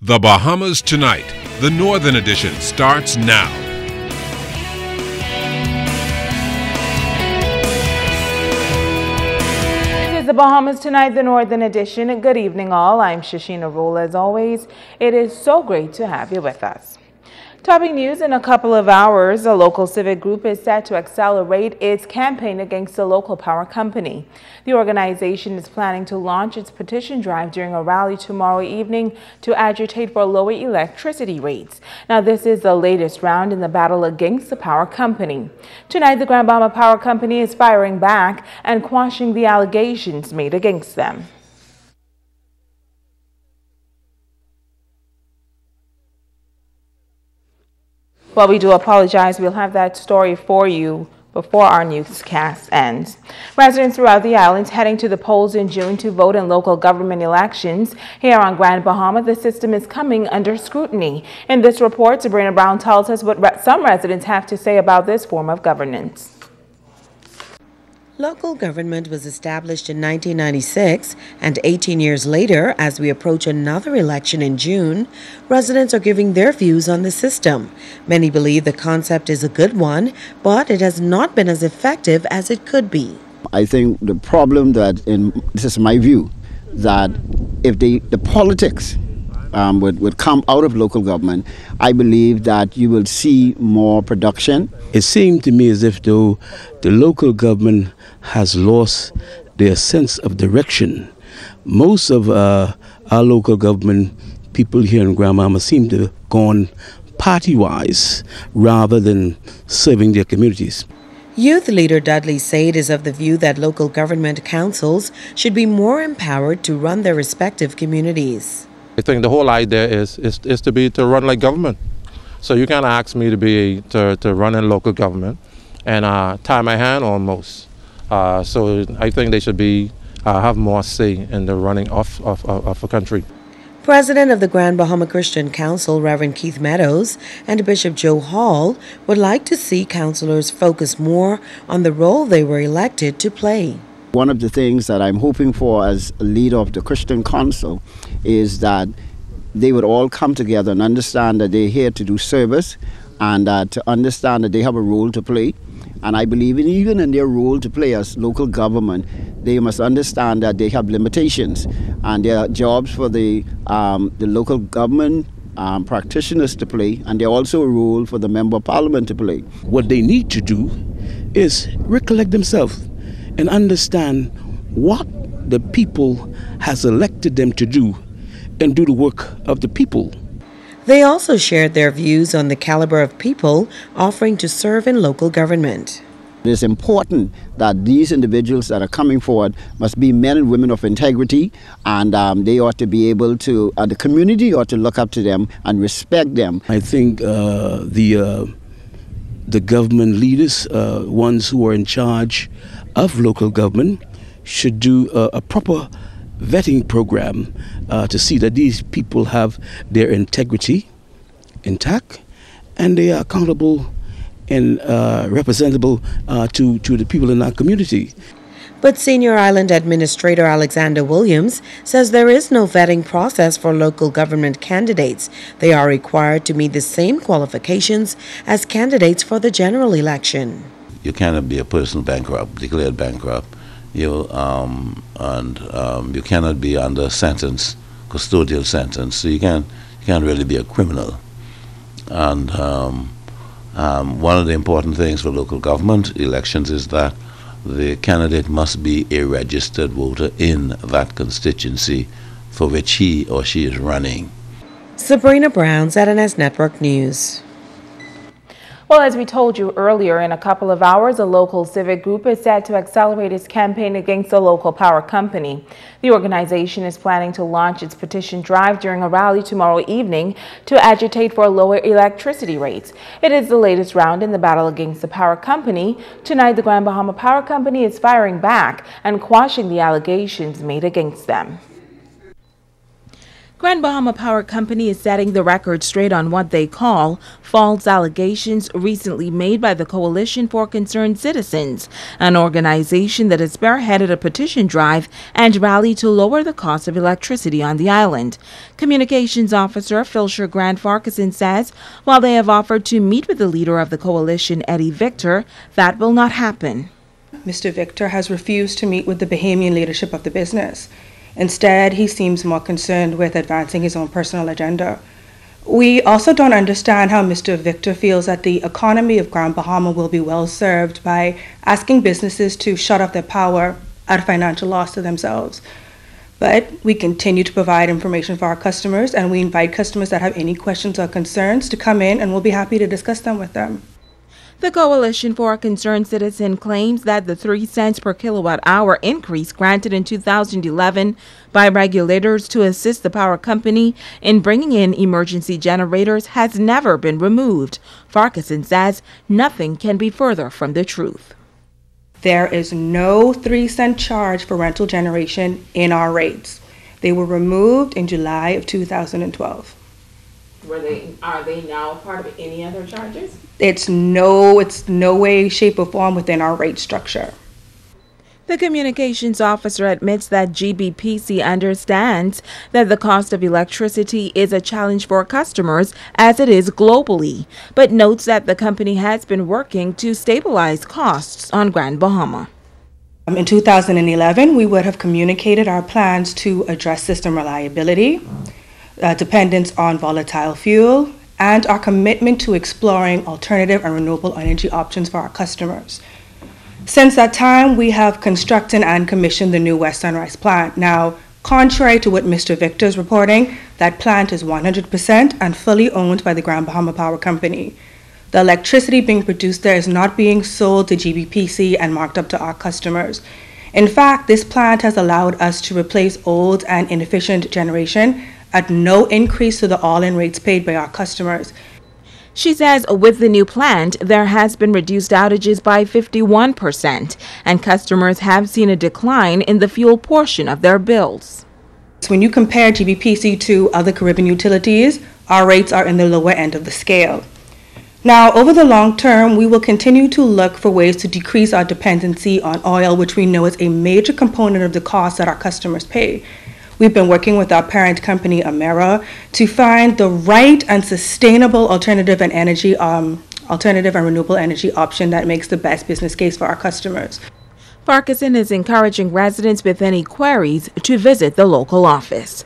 The Bahamas Tonight, the Northern Edition, starts now. This is the Bahamas Tonight, the Northern Edition. Good evening, all. I'm Shashina Rule. As always, it is so great to have you with us. Topping news in a couple of hours, a local civic group is set to accelerate its campaign against the local power company. The organization is planning to launch its petition drive during a rally tomorrow evening to agitate for lower electricity rates. Now, this is the latest round in the battle against the power company. Tonight, the Grand Bahama Power Company is firing back and quashing the allegations made against them. Well, we do apologize. We'll have that story for you before our newscast ends. Residents throughout the islands heading to the polls in June to vote in local government elections. Here on Grand Bahama, the system is coming under scrutiny. In this report, Sabrina Brown tells us what some residents have to say about this form of governance. Local government was established in 1996, and 18 years later, as we approach another election in June, residents are giving their views on the system. Many believe the concept is a good one, but it has not been as effective as it could be. I think the problem this is my view, that if the politics would come out of local government, I believe that you will see more production. It seemed to me as if though the local government has lost their sense of direction. Most of our local government people here in Grand Bahama seem to have gone party-wise rather than serving their communities. Youth leader Dudley Said is of the view that local government councils should be more empowered to run their respective communities. I think the whole idea is to run like government. So you can't ask me to run in local government and tie my hand almost. So I think they should have more say in the running of a country. President of the Grand Bahama Christian Council, Reverend Keith Meadows, and Bishop Joe Hall would like to see councillors focus more on the role they were elected to play. One of the things that I'm hoping for as a leader of the Christian Council is that they would all come together and understand that they're here to do service and to understand that they have a role to play. And I believe even in their role to play as local government, they must understand that they have limitations and there are jobs for the local government practitioners to play, and there are also a role for the Member of Parliament to play. What they need to do is recollect themselves and understand what the people has elected them to do and do the work of the people. They also shared their views on the caliber of people offering to serve in local government. It is important that these individuals that are coming forward must be men and women of integrity, and they ought to be able to, the community ought to look up to them and respect them. I think the government leaders, ones who are in charge of local government, should do a proper vetting program to see that these people have their integrity intact and they are accountable and representable to the people in our community. But Senior Island Administrator Alexander Williams says there is no vetting process for local government candidates. They are required to meet the same qualifications as candidates for the general election. You cannot be a person bankrupt, declared bankrupt. You cannot be under sentence, custodial sentence. So you can't really be a criminal. And one of the important things for local government elections is that the candidate must be a registered voter in that constituency for which he or she is running. Sabrina Brown, ZNS Network News. Well, as we told you earlier, in a couple of hours, a local civic group is set to accelerate its campaign against the local power company. The organization is planning to launch its petition drive during a rally tomorrow evening to agitate for lower electricity rates. It is the latest round in the battle against the power company. Tonight, the Grand Bahama Power Company is firing back and quashing the allegations made against them. Grand Bahama Power Company is setting the record straight on what they call false allegations recently made by the Coalition for Concerned Citizens, an organization that has spearheaded a petition drive and rally to lower the cost of electricity on the island. Communications Officer Philshire Grant Farquharson says while they have offered to meet with the leader of the coalition, Eddie Victor, that will not happen. Mr. Victor has refused to meet with the Bahamian leadership of the business. Instead, he seems more concerned with advancing his own personal agenda. We also don't understand how Mr. Victor feels that the economy of Grand Bahama will be well served by asking businesses to shut off their power at a financial loss to themselves. But we continue to provide information for our customers, and we invite customers that have any questions or concerns to come in, and we'll be happy to discuss them with them. The Coalition for a Concerned Citizen claims that the 3 cents per kilowatt hour increase granted in 2011 by regulators to assist the power company in bringing in emergency generators has never been removed. Farquharson says nothing can be further from the truth. There is no 3-cent charge for rental generation in our rates. They were removed in July of 2012. Are they now part of any other charges? It's no way, shape, or form within our rate structure. The communications officer admits that GBPC understands that the cost of electricity is a challenge for customers as it is globally, but notes that the company has been working to stabilize costs on Grand Bahama. In 2011, we would have communicated our plans to address system reliability, dependence on volatile fuel, and our commitment to exploring alternative and renewable energy options for our customers. Since that time, we have constructed and commissioned the new West Sunrise plant. Now, contrary to what Mr. Victor is reporting, that plant is 100% and fully owned by the Grand Bahama Power Company. The electricity being produced there is not being sold to GBPC and marked up to our customers. In fact, this plant has allowed us to replace old and inefficient generation at no increase to the all-in rates paid by our customers. She says with the new plant, there has been reduced outages by 51%, and customers have seen a decline in the fuel portion of their bills. When you compare GBPC to other Caribbean utilities, our rates are in the lower end of the scale. Now, over the long term, we will continue to look for ways to decrease our dependency on oil, which we know is a major component of the cost that our customers pay. We've been working with our parent company, Amera, to find the right and sustainable alternative and renewable energy option that makes the best business case for our customers. Farquharson is encouraging residents with any queries to visit the local office.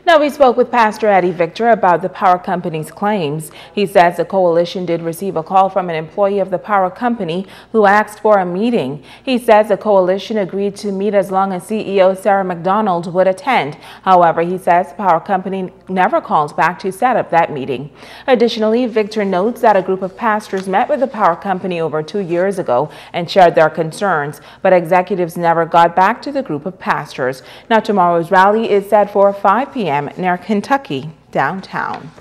Now, we spoke with Pastor Eddie Victor about the power company's claims. He says the coalition did receive a call from an employee of the power company who asked for a meeting. He says the coalition agreed to meet as long as CEO Sarah McDonald would attend. However, he says the power company never called back to set up that meeting. Additionally, Victor notes that a group of pastors met with the power company over 2 years ago and shared their concerns, but executives never got back to the group of pastors. Now, tomorrow's rally is set for 5 p.m. near Kentucky downtown.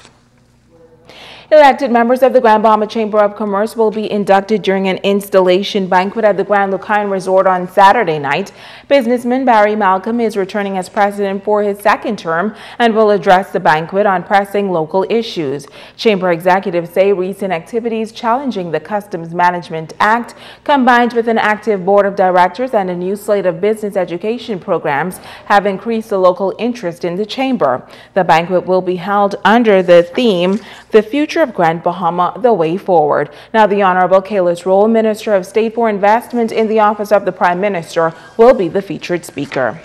Elected members of the Grand Bahama Chamber of Commerce will be inducted during an installation banquet at the Grand Lucayne Resort on Saturday night. Businessman Barry Malcolm is returning as president for his second term and will address the banquet on pressing local issues. Chamber executives say recent activities challenging the Customs Management Act, combined with an active board of directors and a new slate of business education programs, have increased the local interest in the chamber. The banquet will be held under the theme, The Future of Grand Bahama, the Way Forward. Now, the Honorable Kailis Roll, Minister of State for Investment in the Office of the Prime Minister, will be the featured speaker.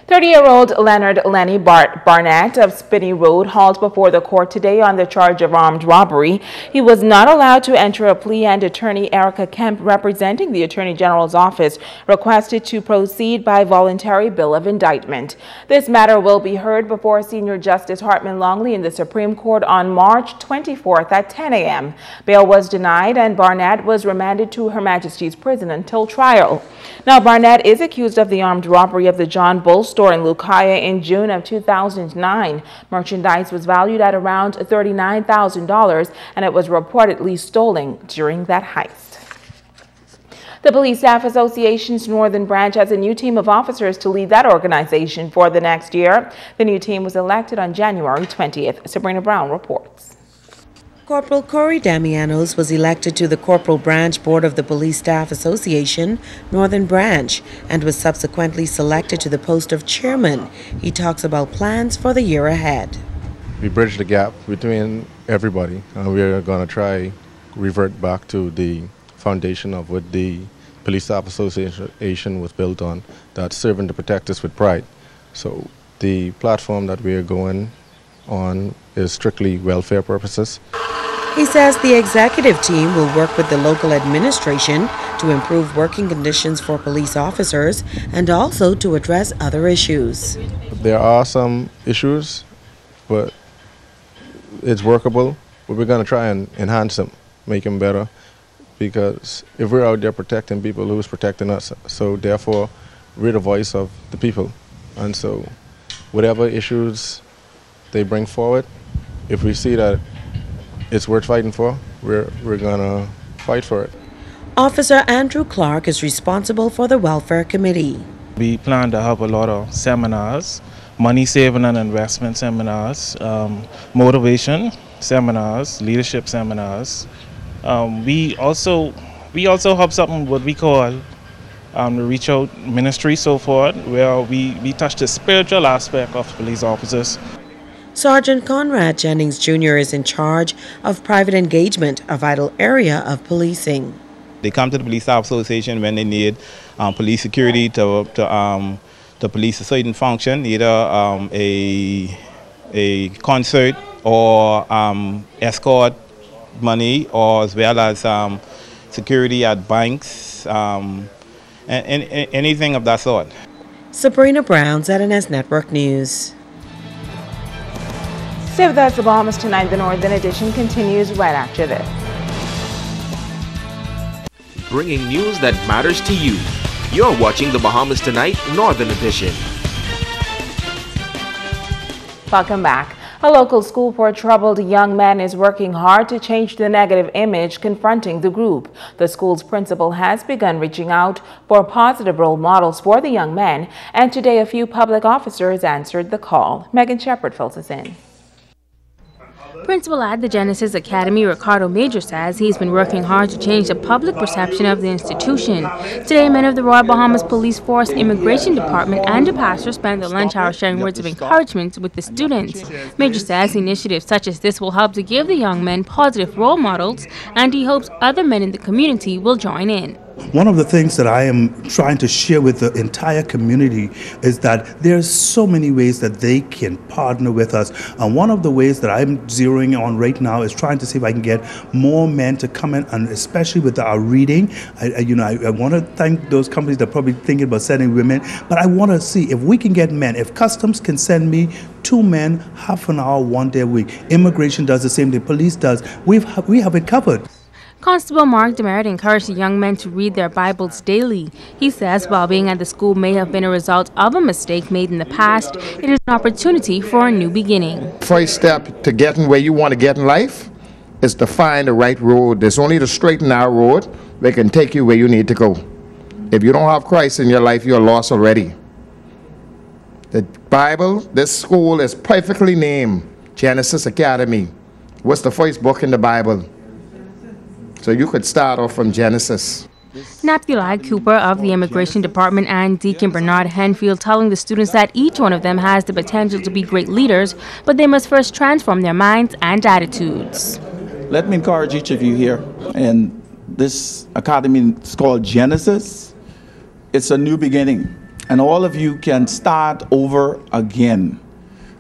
30-year-old Leonard Lenny Barnett of Spinney Road hauled before the court today on the charge of armed robbery. He was not allowed to enter a plea, and attorney Erica Kemp, representing the Attorney General's office, requested to proceed by voluntary bill of indictment. This matter will be heard before Senior Justice Hartman Longley in the Supreme Court on March 24th at 10 a.m. Bail was denied, and Barnett was remanded to Her Majesty's prison until trial. Now, Barnett is accused of the armed robbery of the John Bull store in Lucaya in June of 2009. Merchandise was valued at around $39,000, and it was reportedly stolen during that heist. The Police Staff Association's Northern Branch has a new team of officers to lead that organization for the next year. The new team was elected on January 20th. Sabrina Brown reports. Corporal Corey Damianos was elected to the Corporal Branch Board of the Police Staff Association, Northern Branch, and was subsequently selected to the post of chairman. He talks about plans for the year ahead. We bridge the gap between everybody. We're going to try revert back to the foundation of what the Police Staff Association was built on, that serving to protect us with pride. So the platform that we are going on is strictly welfare purposes. He says the executive team will work with the local administration to improve working conditions for police officers and also to address other issues. There are some issues, but it's workable. But we're going to try and enhance them, make them better, because if we're out there protecting people, who's protecting us? So therefore, we're the voice of the people. And so whatever issues they bring forward, if we see that it's worth fighting for, we're going to fight for it. Officer Andrew Clark is responsible for the Welfare Committee. We plan to have a lot of seminars, money saving and investment seminars, motivation seminars, leadership seminars. We also have something what we call the Reach Out Ministry, so forth, where we touch the spiritual aspect of police officers. Sergeant Conrad Jennings Jr. is in charge of private engagement, a vital area of policing. They come to the Police Staff Association when they need police security to police a certain function, either a concert or escort money, or as well as security at banks, and anything of that sort. Sabrina Brown, ZNS Network News. Stay with us. The Bahamas Tonight, the Northern Edition continues right after this. Bringing news that matters to you. You're watching the Bahamas Tonight, Northern Edition. Welcome back. A local school for a troubled young man is working hard to change the negative image confronting the group. The school's principal has begun reaching out for positive role models for the young man, and today a few public officers answered the call. Megan Shepard fills us in. Principal at the Genesis Academy, Ricardo Major, says he's been working hard to change the public perception of the institution. Today, men of the Royal Bahamas Police Force, Immigration Department, and the pastor spent the lunch hour sharing words of encouragement with the students. Major says initiatives such as this will help to give the young men positive role models, and he hopes other men in the community will join in. One of the things that I am trying to share with the entire community is that there's so many ways that they can partner with us. And one of the ways that I'm zeroing on right now is trying to see if I can get more men to come in, and especially with our reading. I want to thank those companies that are probably thinking about sending women, but I want to see if we can get men. If Customs can send me 2 men, half an hour, 1 day a week. Immigration does the same thing. Police does. We have it covered. Constable Mark Demerit encouraged the young men to read their Bibles daily. He says while being at the school may have been a result of a mistake made in the past, it is an opportunity for a new beginning. First step to getting where you want to get in life is to find the right road. There's only the straight and narrow road that can take you where you need to go. If you don't have Christ in your life, you're lost already. The Bible, this school is perfectly named Genesis Academy. What's the first book in the Bible? So you could start off from Genesis. Napthali Cooper of the Immigration Department and Deacon Bernard Henfield telling the students that each one of them has the potential to be great leaders, but they must first transform their minds and attitudes. Let me encourage each of you here. And this academy is called Genesis. It's a new beginning. And all of you can start over again.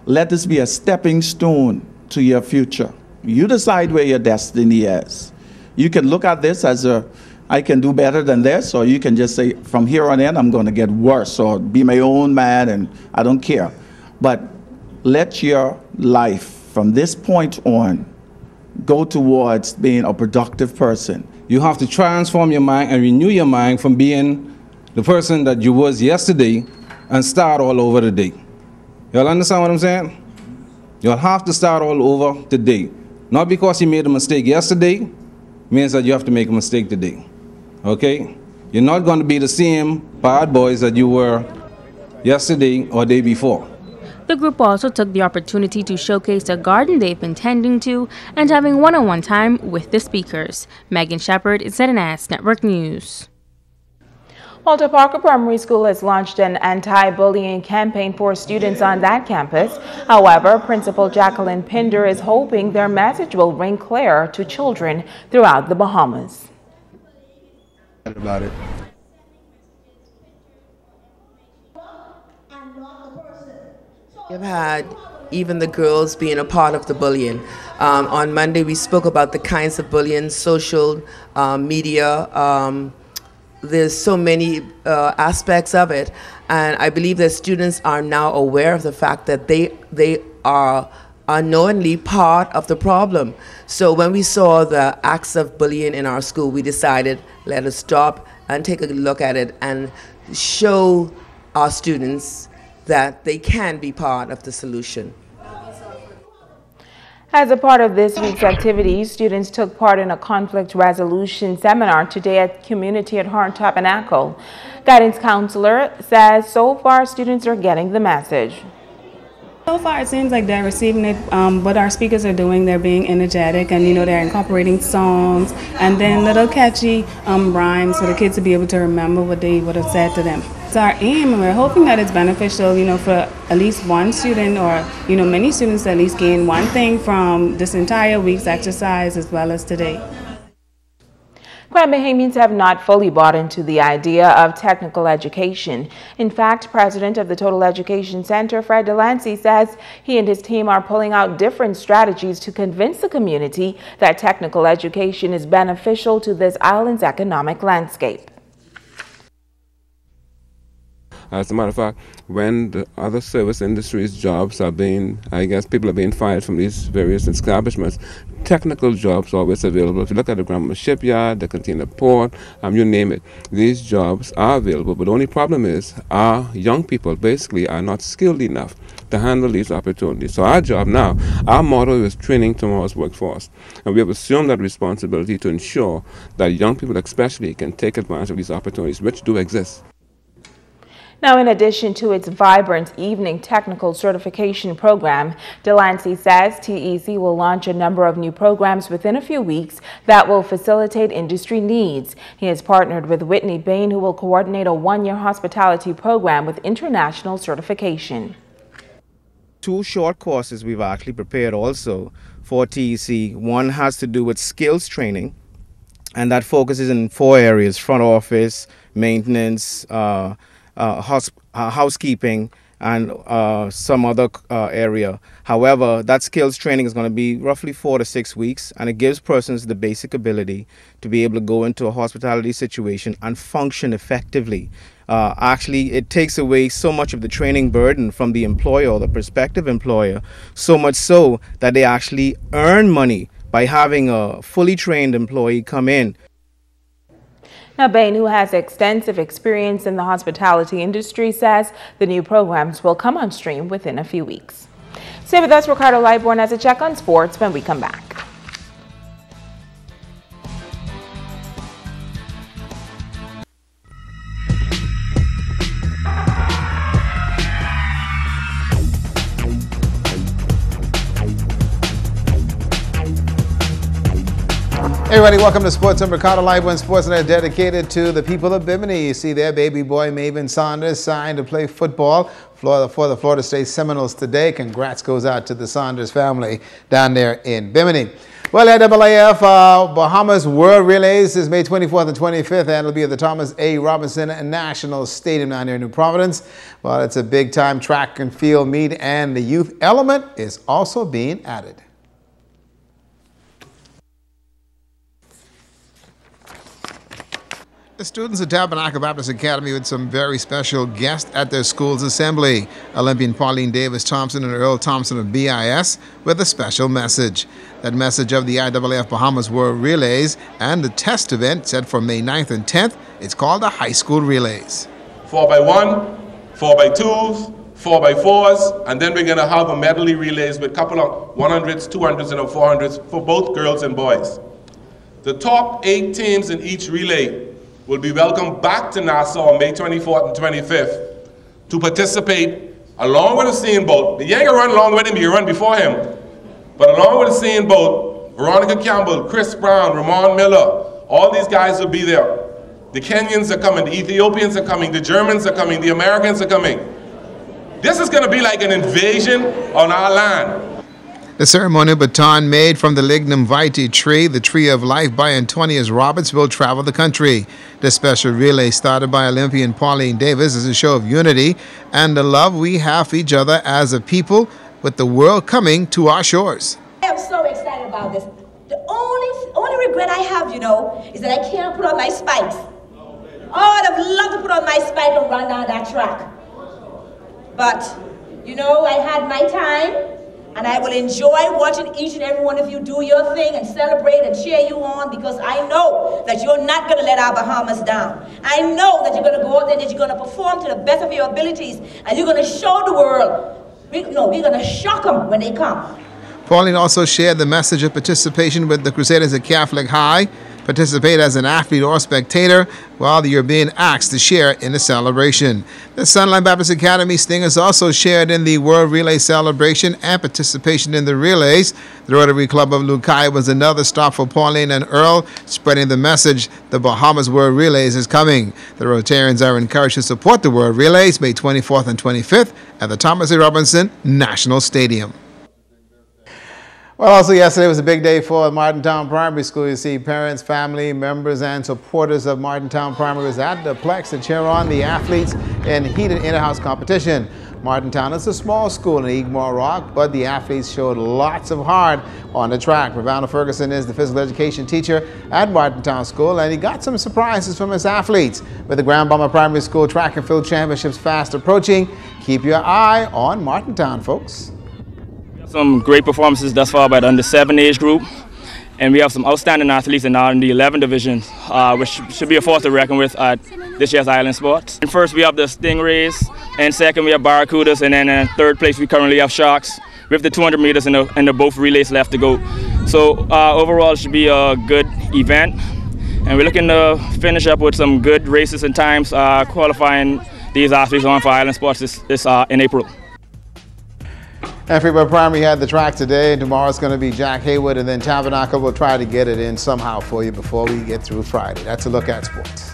Let this be a stepping stone to your future. You decide where your destiny is. You can look at this as I can do better than this, or you can just say, from here on in, I'm going to get worse, or be my own man, and I don't care. But let your life, from this point on, go towards being a productive person. You have to transform your mind and renew your mind from being the person that you was yesterday and start all over today. Y'all understand what I'm saying? You'll have to start all over today. Not because you made a mistake yesterday, means that you have to make a mistake today. Okay? You're not going to be the same bad boys that you were yesterday or day before. The group also took the opportunity to showcase the garden they've been tending to and having one-on-one time with the speakers. Megan Shepard, ZNS Network News. Walter Parker Primary School has launched an anti-bullying campaign for students on that campus. However, Principal Jacqueline Pinder is hoping their message will ring clear to children throughout the Bahamas. About it. We've had even the girls being a part of the bullying. On Monday we spoke about the kinds of bullying, social media. There's so many aspects of it, and I believe that students are now aware of the fact that they are unknowingly part of the problem. So when we saw the acts of bullying in our school, we decided, let us stop and take a look at it and show our students that they can be part of the solution. As a part of this week's activities, students took part in a conflict resolution seminar today at Community at Heart Tabernacle. Guidance counselor says so far students are getting the message. So far it seems like they're receiving it. What our speakers are doing, they're being energetic, and they're incorporating songs and then little catchy rhymes for the kids to be able to remember what they would have said to them. It's our aim, and we're hoping that it's beneficial, for at least one student or, many students to at least gain one thing from this entire week's exercise as well as today. Grand Bahamians have not fully bought into the idea of technical education. In fact, President of the Total Education Center, Fred Delancey, says he and his team are pulling out different strategies to convince the community that technical education is beneficial to this island's economic landscape. As a matter of fact, when the other service industries jobs are being, people are being fired from these various establishments, technical jobs are always available. If you look at the Grandma Shipyard, the container port, you name it, these jobs are available. But the only problem is our young people basically are not skilled enough to handle these opportunities. So our job now, our motto is training tomorrow's workforce. And we have assumed that responsibility to ensure that young people especially can take advantage of these opportunities, which do exist. Now, in addition to its vibrant evening technical certification program, Delancey says TEC will launch a number of new programs within a few weeks that will facilitate industry needs. He has partnered with Whitney Bain, who will coordinate a one-year hospitality program with international certification. 2 short courses we've actually prepared also for TEC. One has to do with skills training, and that focuses in 4 areas: front office, maintenance, housekeeping, and some other area. However, that skills training is going to be roughly 4 to 6 weeks, and it gives persons the basic ability to be able to go into a hospitality situation and function effectively. Actually, it takes away so much of the training burden from the employer or the prospective employer, so much so that they actually earn money by having a fully trained employee come in. Now, Bain, who has extensive experience in the hospitality industry, says the new programs will come on stream within a few weeks. Stay with us. Ricardo Lightborn has a check on sports when we come back. Hey everybody, welcome to Sports on Ricardo Lightborn Sportsnet, dedicated to the people of Bimini. You see there, baby boy Maven Saunders signed to play football for the Florida State Seminoles today. Congrats goes out to the Saunders family down there in Bimini. Well, AAF Bahamas World Relays is May 24th and 25th, and it'll be at the Thomas A. Robinson National Stadium down here in New Providence. Well, it's a big-time track and field meet, and the youth element is also being added. The students at Tabernacle Baptist Academy with some very special guests at their school's assembly. Olympian Pauline Davis Thompson and Earl Thompson of BIS with a special message. That message of the IAAF Bahamas World Relays and the test event set for May 9th and 10th. It's called the High School Relays. 4x1, 4x2s, 4x4s, and then we're going to have a medley relays with a couple of 100s, 200s, and 400s for both girls and boys. The top 8 teams in each relay will be welcomed back to Nassau on May 24th and 25th to participate along with a seeing boat. You ain't gonna run along with him, you run before him. But along with the seeing boat, Veronica Campbell, Chris Brown, Ramon Miller, all these guys will be there. The Kenyans are coming, the Ethiopians are coming, the Germans are coming, the Americans are coming. This is gonna be like an invasion on our land. The ceremonial baton made from the lignum vitae tree, the tree of life by Antonius Roberts, will travel the country. The special relay started by Olympian Pauline Davis is a show of unity and the love we have for each other as a people, with the world coming to our shores. I am so excited about this. The only regret I have, you know, is that I can't put on my spikes. Oh, I'd have loved to put on my spike and run down that track. But, you know, I had my time. And I will enjoy watching each and every one of you do your thing and celebrate and cheer you on, because I know that you're not going to let our Bahamas down. I know that you're going to go out there, that you're going to perform to the best of your abilities, and you're going to show the world. We're going to shock them when they come. Pauline also shared the message of participation with the Crusaders at Catholic High. Participate as an athlete or spectator while you're being asked to share in the celebration. The Sunlight Baptist Academy Stingers also shared in the World Relay celebration and participation in the relays. The Rotary Club of Lucaya was another stop for Pauline and Earl, spreading the message the Bahamas World Relays is coming. The Rotarians are encouraged to support the World Relays May 24th and 25th at the Thomas A. Robinson National Stadium. Well, also yesterday was a big day for Martintown Primary School. You see parents, family members, and supporters of Martintown Primary was at the Plex to cheer on the athletes in heated inter-house competition. Martintown is a small school in Egmore Rock, but the athletes showed lots of heart on the track. Ravana Ferguson is the physical education teacher at Martintown School, and he got some surprises from his athletes. With the Grand Bomber Primary School Track and Field Championships fast approaching, keep your eye on Martintown, folks. Some great performances thus far by the under-7 age group, and we have some outstanding athletes in the 11 division, which should be a force to reckon with at this year's Island Sports. And first we have the Stingrays, and second we have Barracudas, and then in third place we currently have Sharks, with the 200 meters and the both relays left to go. So overall it should be a good event, and we're looking to finish up with some good races and times, qualifying these athletes on for Island Sports in April. And Freeport Primary had the track today, and tomorrow's going to be Jack Haywood, and then Tabernacle will try to get it in somehow for you before we get through Friday. That's a look at sports.